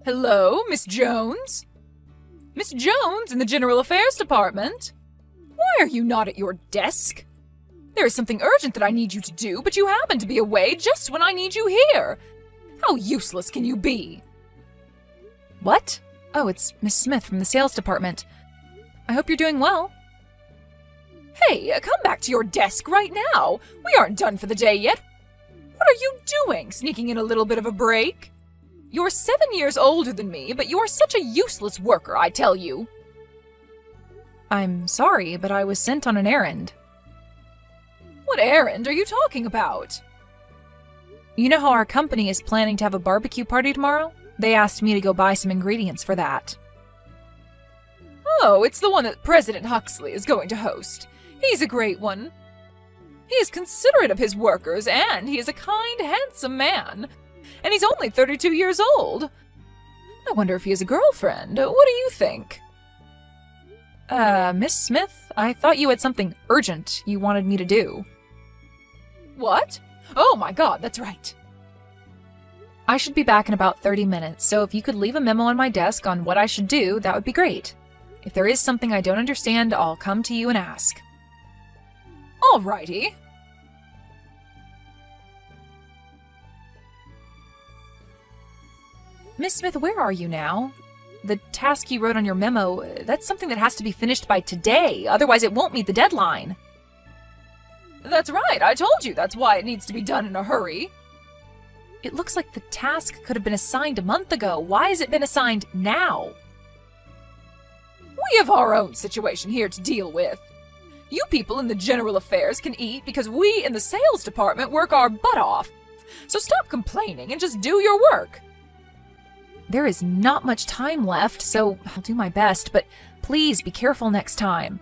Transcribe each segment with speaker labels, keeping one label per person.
Speaker 1: Hello, Miss Jones? Miss Jones in the General Affairs Department? Why are you not at your desk? There is something urgent that I need you to do, but you happen to be away just when I need you here. How useless can you be? What? Oh, it's Miss Smith from the sales department. I hope you're doing well. Hey, come back to your desk right now. We aren't done for the day yet. What are you doing, sneaking in a little bit of a break? You're 7 years older than me, but you're such a useless worker, I tell you. I'm sorry, but I was sent on an errand. What errand are you talking about? You know how our company is planning to have a barbecue party tomorrow? They asked me to go buy some ingredients for that. Oh, it's the one that President Huxley is going to host. He's a great one. He is considerate of his workers, and he is a kind, handsome man. And he's only 32 years old. I wonder if he has a girlfriend. What do you think? Miss Smith, I thought you had something urgent you wanted me to do. What? Oh my God, that's right. I should be back in about 30 minutes, so if you could leave a memo on my desk on what I should do, that would be great. If there is something I don't understand, I'll come to you and ask. Alrighty. Miss Smith, where are you now? The task you wrote on your memo, that's something that has to be finished by today, otherwise it won't meet the deadline. That's right, I told you that's why it needs to be done in a hurry. It looks like the task could have been assigned a month ago. Why has it been assigned now? We have our own situation here to deal with. You people in the general affairs can eat because we in the sales department work our butt off. So stop complaining and just do your work. There is not much time left, so I'll do my best, but please be careful next time.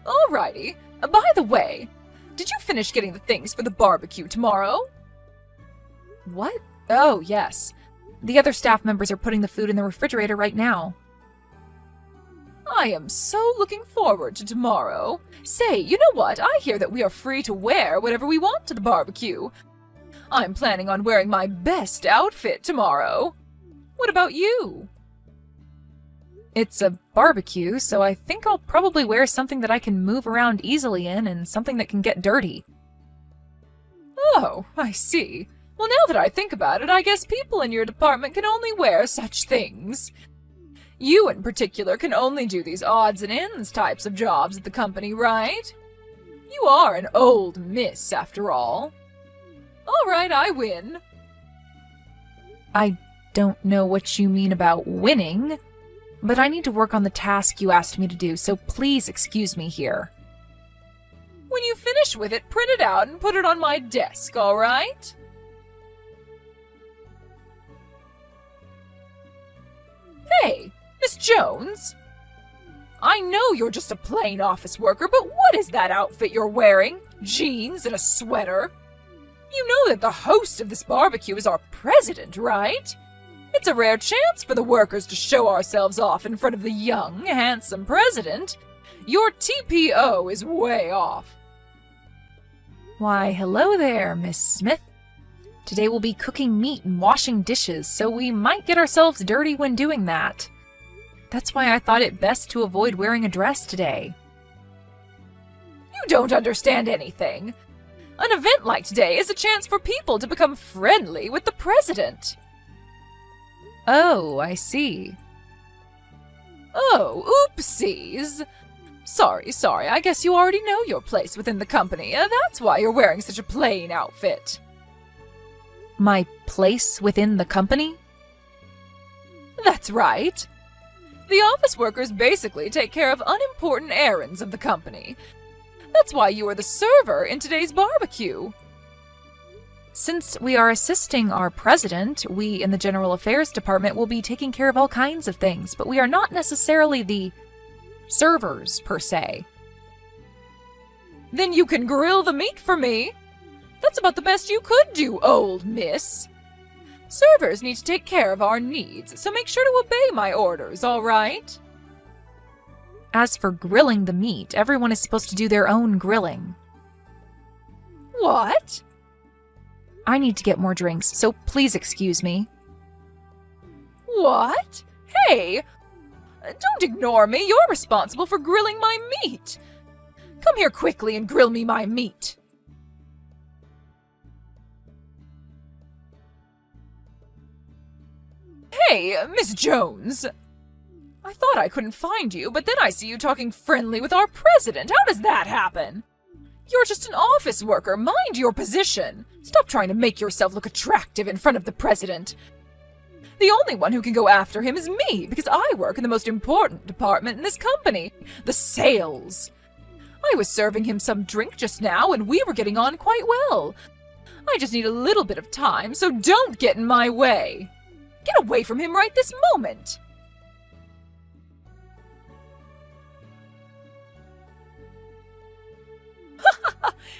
Speaker 1: Alrighty. By the way, did you finish getting the things for the barbecue tomorrow? What? Oh, yes. The other staff members are putting the food in the refrigerator right now. I am so looking forward to tomorrow. Say, you know what? I hear that we are free to wear whatever we want to the barbecue. I'm planning on wearing my best outfit tomorrow. What about you? It's a barbecue, so I think I'll probably wear something that I can move around easily in and something that can get dirty. Oh, I see. Well, now that I think about it, I guess people in your department can only wear such things. You in particular can only do these odds and ends types of jobs at the company, right? You are an old miss, after all. All right, I win. I don't know what you mean about winning, but I need to work on the task you asked me to do, so please excuse me here. When you finish with it, print it out and put it on my desk, all right? Hey, Miss Jones. I know you're just a plain office worker, but what is that outfit you're wearing? Jeans and a sweater? You know that the host of this barbecue is our president, right? It's a rare chance for the workers to show ourselves off in front of the young, handsome president. Your TPO is way off. Why, hello there, Miss Smith. Today we'll be cooking meat and washing dishes, so we might get ourselves dirty when doing that. That's why I thought it best to avoid wearing a dress today. You don't understand anything. An event like today is a chance for people to become friendly with the president. Oh, I see. Oh, oopsies. Sorry, I guess you already know your place within the company. That's why you're wearing such a plain outfit. My place within the company? That's right. The office workers basically take care of unimportant errands of the company. That's why you are the server in today's barbecue. Since we are assisting our president, we in the General Affairs Department will be taking care of all kinds of things, but we are not necessarily the servers, per se. Then you can grill the meat for me. That's about the best you could do, old miss. Servers need to take care of our needs, so make sure to obey my orders, all right? As for grilling the meat, everyone is supposed to do their own grilling. What? I need to get more drinks, so please excuse me. What? Hey! Don't ignore me. You're responsible for grilling my meat. Come here quickly and grill me my meat. Hey, Miss Jones. I thought I couldn't find you, but then I see you talking friendly with our president. How does that happen? You're just an office worker. Mind your position. Stop trying to make yourself look attractive in front of the president. The only one who can go after him is me, because I work in the most important department in this company, the sales. I was serving him some drink just now, and we were getting on quite well. I just need a little bit of time, so don't get in my way. Get away from him right this moment.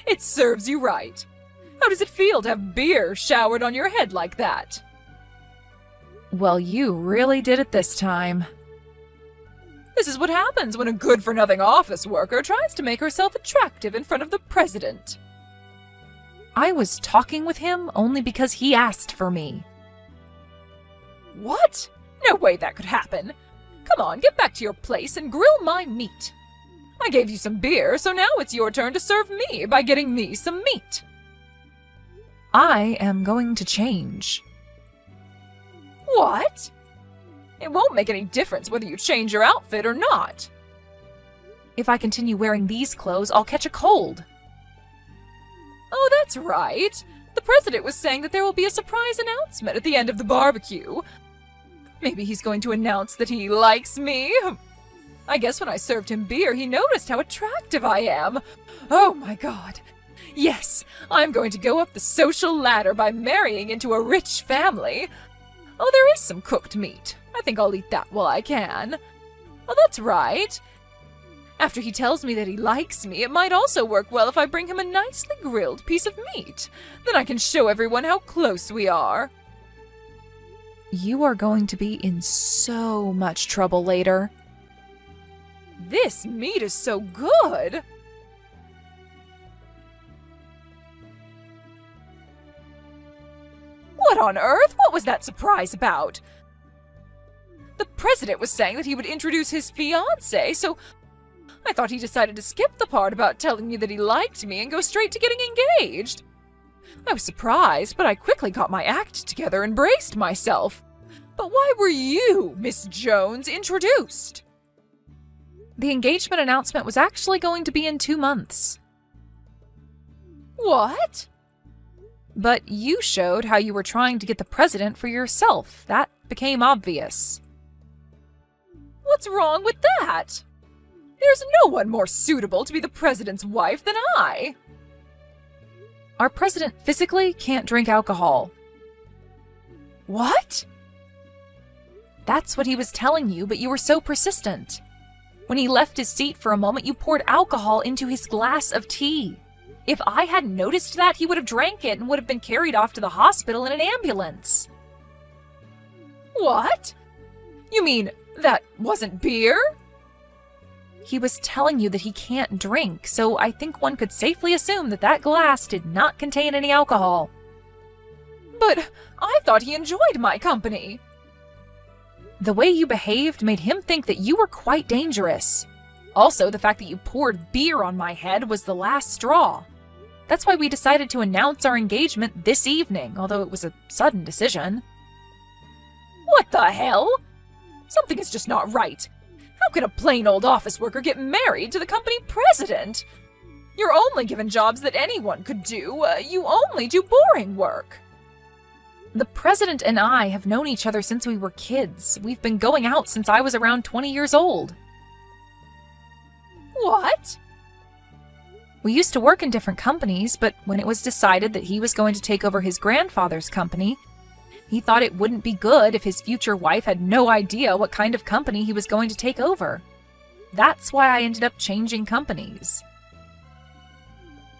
Speaker 1: It serves you right. How does it feel to have beer showered on your head like that? Well, you really did it this time. This is what happens when a good-for-nothing office worker tries to make herself attractive in front of the president. I was talking with him only because he asked for me. What? No way that could happen. Come on, get back to your place and grill my meat. I gave you some beer, so now it's your turn to serve me by getting me some meat. I am going to change. What? It won't make any difference whether you change your outfit or not. If I continue wearing these clothes, I'll catch a cold. Oh, that's right. The president was saying that there will be a surprise announcement at the end of the barbecue. Maybe he's going to announce that he likes me. I guess when I served him beer, he noticed how attractive I am. Oh my God. Yes, I'm going to go up the social ladder by marrying into a rich family. Oh, there is some cooked meat. I think I'll eat that while I can. Oh, that's right. After he tells me that he likes me, it might also work well if I bring him a nicely grilled piece of meat. Then I can show everyone how close we are. You are going to be in so much trouble later. This meat is so good! What on earth? What was that surprise about? The president was saying that he would introduce his fiancée, so I thought he decided to skip the part about telling me that he liked me and go straight to getting engaged. I was surprised, but I quickly got my act together and braced myself. But why were you, Miss Jones, introduced? The engagement announcement was actually going to be in 2 months. What? But you showed how you were trying to get the president for yourself. That became obvious. What's wrong with that? There's no one more suitable to be the president's wife than I. Our president physically can't drink alcohol. What? That's what he was telling you, but you were so persistent. When he left his seat for a moment, you poured alcohol into his glass of tea. If I hadn't noticed that, he would have drank it and would have been carried off to the hospital in an ambulance. What? You mean that wasn't beer? He was telling you that he can't drink, so I think one could safely assume that that glass did not contain any alcohol. But I thought he enjoyed my company. The way you behaved made him think that you were quite dangerous. Also, the fact that you poured beer on my head was the last straw. That's why we decided to announce our engagement this evening, although it was a sudden decision. What the hell? Something is just not right. How could a plain old office worker get married to the company president? You're only given jobs that anyone could do. You only do boring work. The president and I have known each other since we were kids. We've been going out since I was around 20 years old. What? We used to work in different companies, but when it was decided that he was going to take over his grandfather's company, he thought it wouldn't be good if his future wife had no idea what kind of company he was going to take over. That's why I ended up changing companies.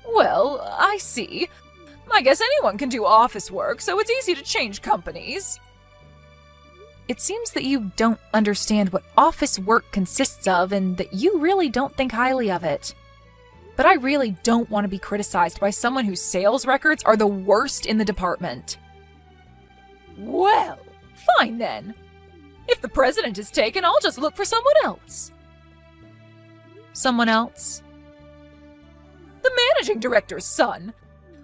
Speaker 1: Well, I see. I guess anyone can do office work, so it's easy to change companies. It seems that you don't understand what office work consists of and that you really don't think highly of it. But I really don't want to be criticized by someone whose sales records are the worst in the department. Well, fine then. If the president is taken, I'll just look for someone else. Someone else? The managing director's son.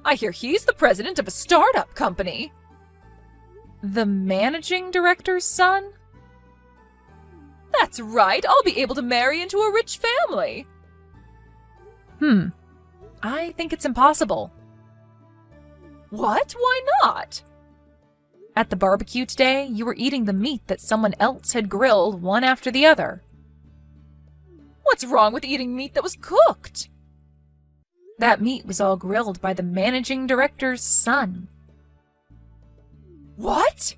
Speaker 1: I hear he's the president of a startup company. The managing director's son? That's right, I'll be able to marry into a rich family. I think it's impossible. What? Why not? At the barbecue today, you were eating the meat that someone else had grilled one after the other. What's wrong with eating meat that was cooked? That meat was all grilled by the managing director's son. What?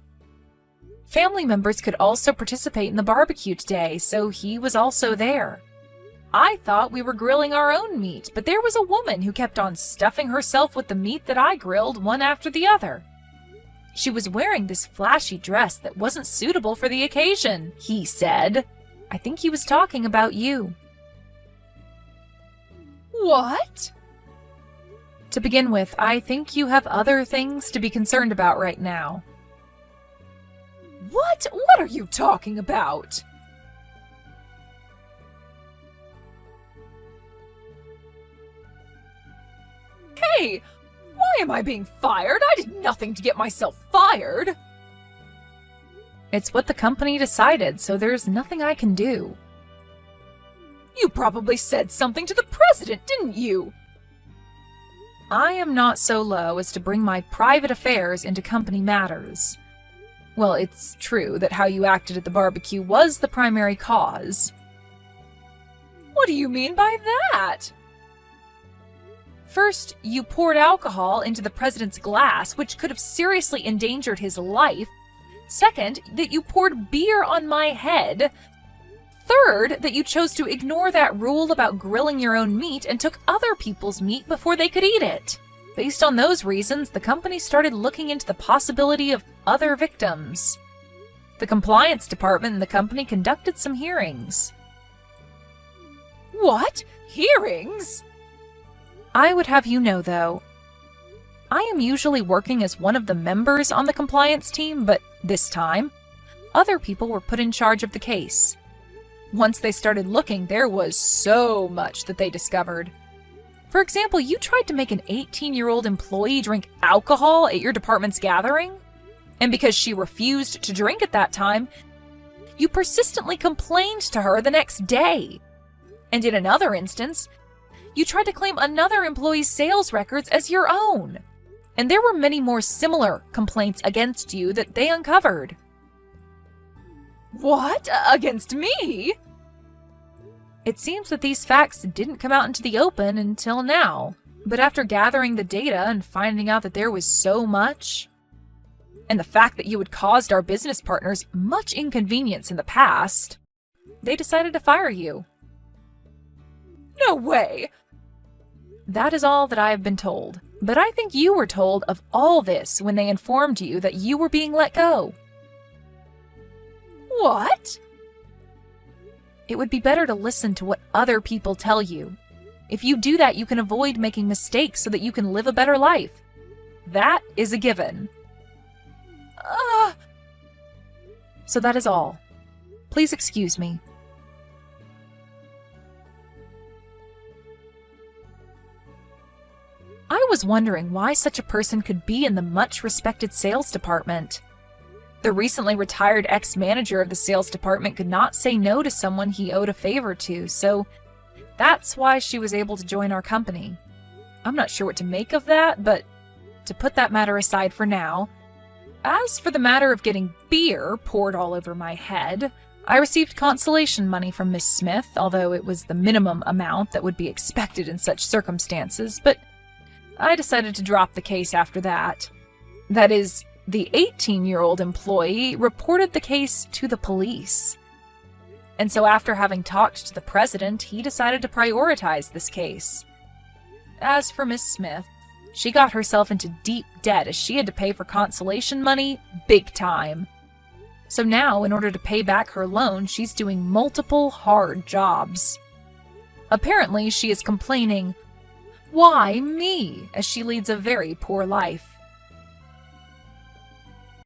Speaker 1: Family members could also participate in the barbecue today, so he was also there. I thought we were grilling our own meat, but there was a woman who kept on stuffing herself with the meat that I grilled one after the other. She was wearing this flashy dress that wasn't suitable for the occasion, he said. I think he was talking about you. What? To begin with, I think you have other things to be concerned about right now. What? What are you talking about? Hey, why am I being fired? I did nothing to get myself fired. It's what the company decided, so there's nothing I can do. You probably said something to the president, didn't you? I am not so low as to bring my private affairs into company matters. Well, it's true that how you acted at the barbecue was the primary cause. What do you mean by that? First, you poured alcohol into the president's glass, which could have seriously endangered his life. Second, that you poured beer on my head. Third, that you chose to ignore that rule about grilling your own meat and took other people's meat before they could eat it. Based on those reasons, the company started looking into the possibility of other victims. The compliance department in the company conducted some hearings. What? Hearings? I would have you know, though, I am usually working as one of the members on the compliance team, but this time, other people were put in charge of the case. Once they started looking, there was so much that they discovered. For example, you tried to make an 18-year-old employee drink alcohol at your department's gathering, and because she refused to drink at that time, you persistently complained to her the next day. And in another instance, you tried to claim another employee's sales records as your own. And there were many more similar complaints against you that they uncovered. What? Against me? It seems that these facts didn't come out into the open until now. But after gathering the data and finding out that there was so much, and the fact that you had caused our business partners much inconvenience in the past, they decided to fire you. No way! That is all that I have been told. But I think you were told of all this when they informed you that you were being let go. What? It would be better to listen to what other people tell you. If you do that, you can avoid making mistakes so that you can live a better life. That is a given. So that is all. Please excuse me. I was wondering why such a person could be in the much-respected sales department. The recently retired ex-manager of the sales department could not say no to someone he owed a favor to, so that's why she was able to join our company. I'm not sure what to make of that, but to put that matter aside for now, as for the matter of getting beer poured all over my head, I received consolation money from Miss Smith, although it was the minimum amount that would be expected in such circumstances, but I decided to drop the case after that. That is, the 18-year-old employee reported the case to the police. And so after having talked to the president, he decided to prioritize this case. As for Miss Smith, she got herself into deep debt as she had to pay for consolation money big time. So now, in order to pay back her loan, she's doing multiple hard jobs. Apparently, she is complaining, "Why me?" as she leads a very poor life.